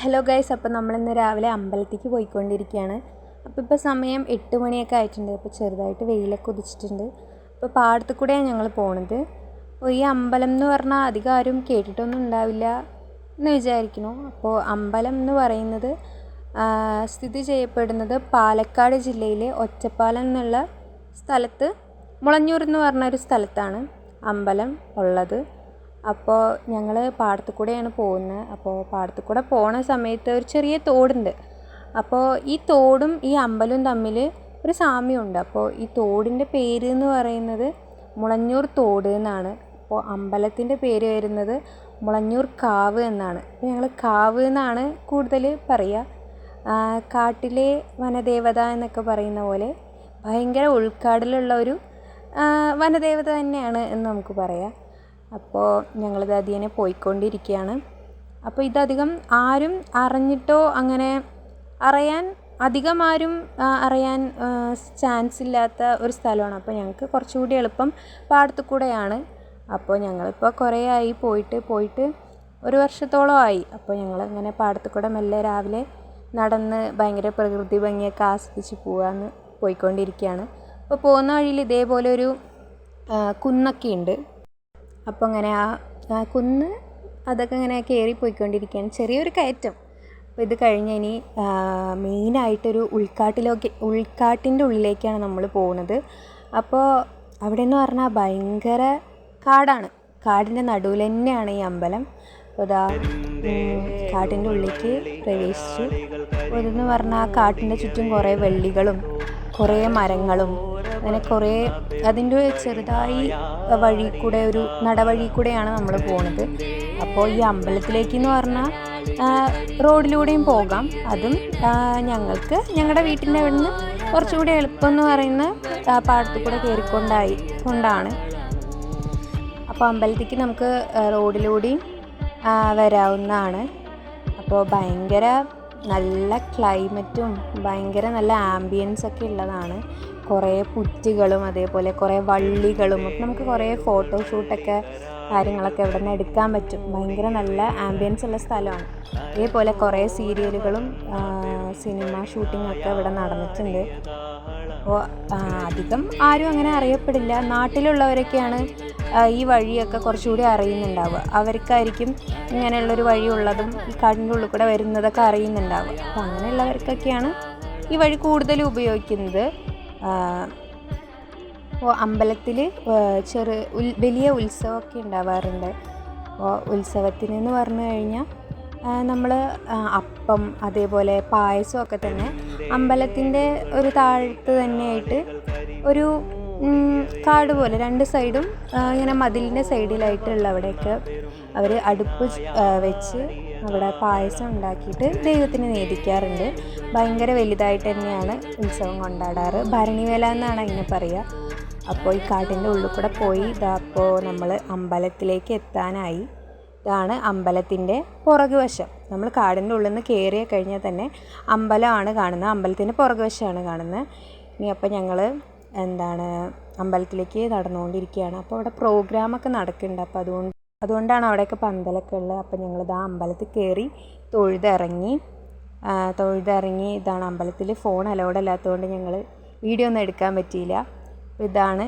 Hello guys, അപ്പോൾ നമ്മളിന്ന് രാവിലെ അമ്പലത്തേക്ക് പോയിക്കൊണ്ടിരിക്കുകയാണ്. അപ്പോൾ ഇപ്പോൾ സമയം 8 മണിയൊക്കെ ആയിട്ടുണ്ട്. അപ്പോൾ ചെറുതായിട്ട് വെയിലൊക്കെ ഉദിച്ചിട്ടുണ്ട്. അപ്പോൾ പാടത്ത് കൂടെയാണ് ഞങ്ങൾ പോണത്. അപ്പോൾ ഈ അമ്പലം എന്ന് പറഞ്ഞാൽ അധികം ആരും കേട്ടിട്ടൊന്നും ഉണ്ടാവില്ല എന്ന് വിചാരിക്കുന്നു. അപ്പോൾ അമ്പലം എന്ന് പറയുന്നത് സ്ഥിതി ചെയ്യപ്പെടുന്നത് പാലക്കാട് ജില്ലയിലെ ഒറ്റപ്പാലം എന്നുള്ള സ്ഥലത്ത് മുളഞ്ഞൂർ എന്ന് പറഞ്ഞൊരു സ്ഥലത്താണ് അമ്പലം ഉള്ളത്. അപ്പോൾ ഞങ്ങൾ പാടത്തു കൂടെയാണ് പോകുന്നത്. അപ്പോൾ പാടത്തു കൂടെ പോണ സമയത്ത് ഒരു ചെറിയ തോടുണ്ട്. അപ്പോൾ ഈ തോടും ഈ അമ്പലവും തമ്മിൽ ഒരു സാമ്യമുണ്ട്. അപ്പോൾ ഈ തോടിൻ്റെ പേര് എന്ന് പറയുന്നത് മുളഞ്ഞൂർ തോട് എന്നാണ്. അപ്പോൾ അമ്പലത്തിൻ്റെ പേര് വരുന്നത് മുളഞ്ഞൂർ കാവ് എന്നാണ്. അപ്പോൾ ഞങ്ങൾ കാവ് എന്നാണ് കൂടുതൽ പറയുക. കാട്ടിലെ വനദേവത എന്നൊക്കെ പറയുന്ന പോലെ ഭയങ്കര ഉൾക്കാടിലുള്ള ഒരു വനദേവത തന്നെയാണ് എന്ന് നമുക്ക് പറയാം. അപ്പോൾ ഞങ്ങളിത് അതിനെ പോയിക്കൊണ്ടിരിക്കുകയാണ്. അപ്പോൾ ഇതധികം ആരും അറിഞ്ഞിട്ടോ അങ്ങനെ അധികം ആരും അറിയാൻ ചാൻസ് ഇല്ലാത്ത ഒരു സ്ഥലമാണ്. അപ്പോൾ ഞങ്ങൾക്ക് കുറച്ചുകൂടി എളുപ്പം പാടത്തു കൂടെയാണ്. അപ്പോൾ ഞങ്ങളിപ്പോൾ കുറേ ആയി പോയിട്ട് 1 വർഷത്തോളമായി. അപ്പോൾ ഞങ്ങളിങ്ങനെ പാടത്തു കൂടെ മെല്ലെ രാവിലെ നടന്ന് ഭയങ്കര പ്രകൃതി ഭംഗിയൊക്കെ ആസ്വദിച്ച് പോയിക്കൊണ്ടിരിക്കുകയാണ്. അപ്പോൾ പോകുന്ന വഴിയിൽ ഇതേപോലെ ഒരു കുന്നൊക്കെ ഉണ്ട്. അപ്പോൾ അങ്ങനെ ആ കുന്ന് അതൊക്കെ ഇങ്ങനെ കയറി പോയിക്കൊണ്ടിരിക്കുകയാണ്. ചെറിയൊരു കയറ്റം. അപ്പോൾ ഇത് കഴിഞ്ഞ് ഇനി മെയിനായിട്ടൊരു ഉൾക്കാട്ടിൻ്റെ ഉള്ളിലേക്കാണ് നമ്മൾ പോകുന്നത്. അപ്പോൾ അവിടെ എന്ന് പറഞ്ഞാൽ ഭയങ്കര കാടാണ്. കാടിൻ്റെ നടുവിൽ തന്നെയാണ് ഈ അമ്പലം. അപ്പോൾ ഇതാ കാട്ടിൻ്റെ ഉള്ളിലേക്ക് പ്രവേശിച്ചു. അപ്പോൾ ഇതെന്ന് പറഞ്ഞാൽ കാട്ടിൻ്റെ ചുറ്റും കുറേ വെള്ളികളും കുറേ മരങ്ങളും അങ്ങനെ കുറേ അതിൻ്റെ ചെറുതായി വഴി കൂടെ ഒരു നടവഴി കൂടെയാണ് നമ്മൾ പോകുന്നത്. അപ്പോൾ ഈ അമ്പലത്തിലേക്ക് എന്ന് പറഞ്ഞാൽ റോഡിലൂടെയും പോകാം. അതും ഞങ്ങളുടെ വീട്ടിൻ്റെ അവിടെ നിന്ന് കുറച്ചുകൂടി എളുപ്പം എന്ന് പറയുന്ന പാടത്തു കൂടെ കൊണ്ടാണ്. അപ്പോൾ അമ്പലത്തേക്ക് നമുക്ക് റോഡിലൂടെയും വരാവുന്നതാണ്. അപ്പോൾ ഭയങ്കര നല്ല ക്ലൈമറ്റും ഭയങ്കര നല്ല ആംബിയൻസൊക്കെ ഉള്ളതാണ്. കുറേ പുറ്റുകളും അതേപോലെ കുറേ വള്ളികളും ഒക്കെ നമുക്ക് കുറേ ഫോട്ടോഷൂട്ടൊക്കെ കാര്യങ്ങളൊക്കെ ഇവിടെ നിന്ന് എടുക്കാൻ പറ്റും. ഭയങ്കര നല്ല ആംബിയൻസ് ഉള്ള സ്ഥലമാണ്. അതേപോലെ കുറേ സീരിയലുകളും സിനിമ ഷൂട്ടിങ്ങൊക്കെ ഇവിടെ നടന്നിട്ടുണ്ട്. അപ്പോൾ അധികം ആരും അങ്ങനെ അറിയപ്പെടില്ല. നാട്ടിലുള്ളവരൊക്കെയാണ് ഈ വഴിയൊക്കെ കുറച്ചുകൂടി അറിയുന്നുണ്ടാവുക. അവർക്കായിരിക്കും ഇങ്ങനെയുള്ളൊരു വഴിയുള്ളതും ഈ കാടിൻ്റെ ഉള്ളിൽ കൂടെ വരുന്നതൊക്കെ അറിയുന്നുണ്ടാവുക. അപ്പോൾ അങ്ങനെയുള്ളവർക്കൊക്കെയാണ് ഈ വഴി കൂടുതലും ഉപയോഗിക്കുന്നത്. അപ്പോൾ അമ്പലത്തിൽ വലിയ ഉത്സവമൊക്കെ ഉണ്ടാവാറുണ്ട്. അപ്പോൾ ഉത്സവത്തിനെന്ന് പറഞ്ഞു കഴിഞ്ഞാൽ നമ്മൾ അപ്പം അതേപോലെ പായസമൊക്കെ തന്നെ അമ്പലത്തിൻ്റെ ഒരു താഴത്ത് തന്നെയായിട്ട് ഒരു കാട് പോലെ 2 സൈഡും ഇങ്ങനെ മതിലിൻ്റെ സൈഡിലായിട്ടുള്ള അവിടെയൊക്കെ അവർ അടുപ്പ് വെച്ച് അവിടെ പായസം ഉണ്ടാക്കിയിട്ട് ദൈവത്തിന് നേദിക്കാറുണ്ട്. ഭയങ്കര വലുതായിട്ട് തന്നെയാണ് ഉത്സവം കൊണ്ടാടാറ്. ഭരണിവേല എന്നാണ് അതിനെ പറയുക. അപ്പോൾ ഈ കാട്ടിൻ്റെ ഉള്ളിൽ കൂടെ പോയി അപ്പോൾ നമ്മൾ അമ്പലത്തിലേക്ക് എത്താനായി. ഇതാണ് അമ്പലത്തിൻ്റെ പുറകുവശം. നമ്മൾ കാടിൻ്റെ ഉള്ളിൽ നിന്ന് കയറി കഴിഞ്ഞാൽ തന്നെ അമ്പലമാണ് കാണുന്നത്. അമ്പലത്തിൻ്റെ പുറകുവശമാണ് കാണുന്നത്. ഇനി അപ്പോൾ ഞങ്ങൾ അമ്പലത്തിലേക്ക് നടന്നുകൊണ്ടിരിക്കുകയാണ്. അപ്പോൾ അവിടെ പ്രോഗ്രാമൊക്കെ നടക്കുന്നുണ്ട്. അപ്പോൾ അതുകൊണ്ടാണ് അവിടെയൊക്കെ പന്തലൊക്കെ ഉള്ളത്. അപ്പോൾ ഞങ്ങളിത് ആ അമ്പലത്തിൽ കയറി തൊഴുതിറങ്ങി. ഇതാണ് അമ്പലത്തിൽ ഫോൺ അലൗഡ് അല്ലാത്തതുകൊണ്ട് ഞങ്ങൾ വീഡിയോ ഒന്നും എടുക്കാൻ പറ്റിയില്ല. അപ്പോൾ ഇതാണ്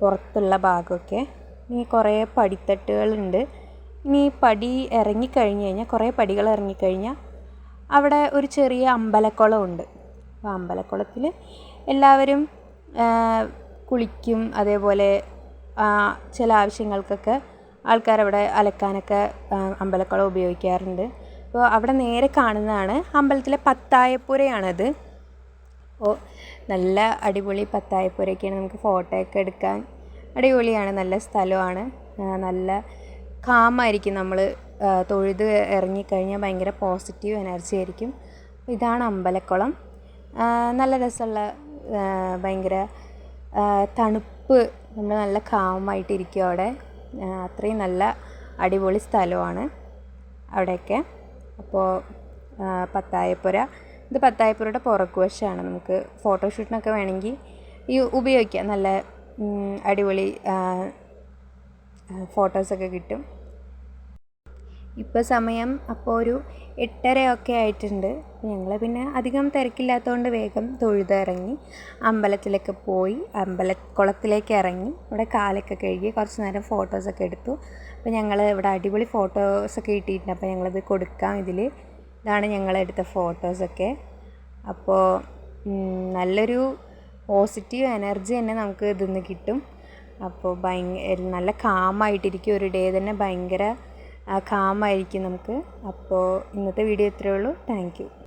പുറത്തുള്ള ഭാഗമൊക്കെ. ഇനി കുറേ പടിത്തട്ടുകളുണ്ട്. ഇനി പടി ഇറങ്ങിക്കഴിഞ്ഞ് കഴിഞ്ഞാൽ കുറേ പടികൾ ഇറങ്ങിക്കഴിഞ്ഞാൽ അവിടെ ഒരു ചെറിയ അമ്പലക്കുളമുണ്ട്. അപ്പോൾ അമ്പലക്കുളത്തിൽ എല്ലാവരും കുളിക്കും. അതേപോലെ ചില ആവശ്യങ്ങൾക്കൊക്കെ ആൾക്കാരവിടെ അലക്കാനൊക്കെ അമ്പലക്കുളം ഉപയോഗിക്കാറുണ്ട്. അപ്പോൾ അവിടെ നേരെ കാണുന്നതാണ് അമ്പലത്തിലെ പത്തായപ്പുരയാണത്. അപ്പോൾ നല്ല അടിപൊളി പത്തായപ്പുരയൊക്കെയാണ്. നമുക്ക് ഫോട്ടോയൊക്കെ എടുക്കാൻ അടിപൊളിയാണ്. നല്ല സ്ഥലമാണ്. നല്ല കാമായിരിക്കും. നമ്മൾ തൊഴുത് ഇറങ്ങിക്കഴിഞ്ഞാൽ ഭയങ്കര പോസിറ്റീവ് എനർജി ആയിരിക്കും. ഇതാണ് അമ്പലക്കുളം. നല്ല രസമുള്ള ഭയങ്കര തണുപ്പ്. നമ്മൾ നല്ല കാമായിട്ടിരിക്കും അവിടെ. അത്രയും നല്ല അടിപൊളി സ്ഥലമാണ് അവിടെയൊക്കെ. അപ്പോൾ ഇത് പത്തായപ്പുരയുടെ പുറകുവശമാണ്. നമുക്ക് ഫോട്ടോഷൂട്ടിനൊക്കെ വേണമെങ്കിൽ ഉപയോഗിക്കാം. നല്ല അടിപൊളി ഫോട്ടോസൊക്കെ കിട്ടും. ഇപ്പോൾ സമയം അപ്പോൾ ഒരു 8:30 ആയിട്ടുണ്ട്. ഞങ്ങൾ പിന്നെ അധികം തിരക്കില്ലാത്തതുകൊണ്ട് വേഗം തൊഴുതിറങ്ങി അമ്പലത്തിലൊക്കെ പോയി കുളത്തിലേക്ക് ഇറങ്ങി ഇവിടെ കാലൊക്കെ കഴുകി കുറച്ച് നേരം ഫോട്ടോസൊക്കെ എടുത്തു. അപ്പോൾ ഞങ്ങൾ ഇവിടെ അടിപൊളി ഫോട്ടോസൊക്കെ കിട്ടിയിട്ടുണ്ട്. അപ്പോൾ ഞങ്ങളത് കൊടുക്കാം ഇതിൽ. ഇതാണ് ഞങ്ങളെടുത്ത ഫോട്ടോസൊക്കെ. അപ്പോൾ നല്ലൊരു പോസിറ്റീവ് എനർജി തന്നെ നമുക്ക് ഇതിന്ന് കിട്ടും. അപ്പോൾ നല്ല കാമായിട്ടിരിക്കും. ഒരു ഡേ തന്നെ ഭയങ്കര കാമായിരിക്കും നമുക്ക്. അപ്പോൾ ഇന്നത്തെ വീഡിയോ ഇത്രയേ ഉള്ളൂ. Thank you.